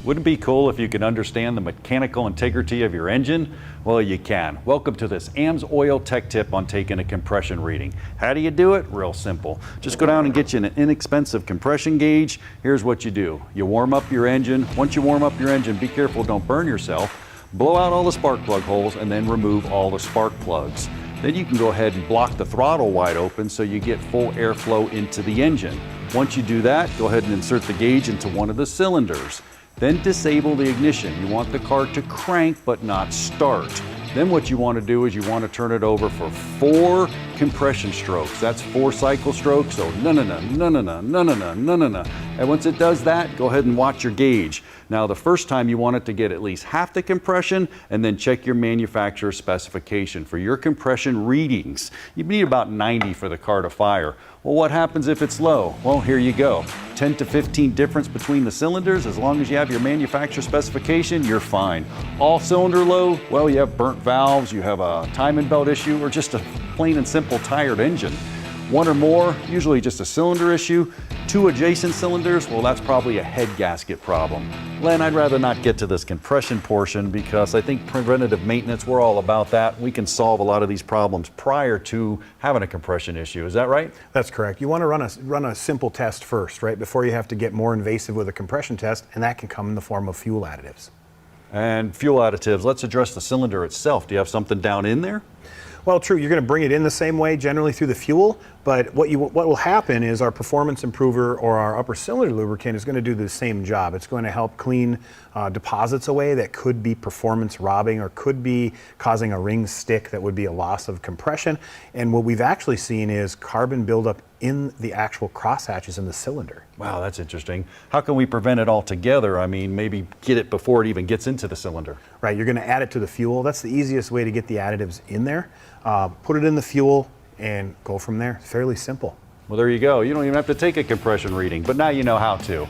Wouldn't it be cool if you could understand the mechanical integrity of your engine? Well, you can. Welcome to this AMSOIL Tech Tip on taking a compression reading. How do you do it? Real simple. Just go down and get you an inexpensive compression gauge. Here's what you do. You warm up your engine. Once you warm up your engine, be careful, don't burn yourself. Blow out all the spark plug holes and then remove all the spark plugs. Then you can go ahead and block the throttle wide open so you get full airflow into the engine. Once you do that, go ahead and insert the gauge into one of the cylinders. Then disable the ignition. You want the car to crank but not start. Then what you want to do is you want to turn it over for 4 compression strokes. That's 4 cycle strokes, so na-na-na, na-na-na, na-na-na, na-na-na. And once it does that, go ahead and watch your gauge. Now the first time you want it to get at least half the compression, and then check your manufacturer's specification. For your compression readings, you need about 90 for the car to fire. Well, what happens if it's low? Well, here you go. 10 to 15 difference between the cylinders. As long as you have your manufacturer specification, you're fine. All cylinder low, well, you have burnt valves, you have a timing belt issue, or just a plain and simple tired engine. 1 or more, usually just a cylinder issue. 2 adjacent cylinders, well, that's probably a head gasket problem. Len, I'd rather not get to this compression portion because I think preventative maintenance, we're all about that. We can solve a lot of these problems prior to having a compression issue. Is that right? That's correct. You want to run a simple test first, right, before you have to get more invasive with a compression test, and that can come in the form of fuel additives. And fuel additives, let's address the cylinder itself. Do you have something down in there? Well, true, you're going to bring it in the same way generally through the fuel, but what will happen is our performance improver or our upper cylinder lubricant is going to do the same job. It's going to help clean deposits away that could be performance robbing or could be causing a ring stick that would be a loss of compression. And what we've actually seen is carbon buildup in the actual crosshatches in the cylinder. Wow, that's interesting. How can we prevent it altogether? I mean, maybe get it before it even gets into the cylinder. Right, you're going to add it to the fuel. That's the easiest way to get the additives in there. Put it in the fuel and go from there. Fairly simple. Well, there you go. You don't even have to take a compression reading, but now you know how to.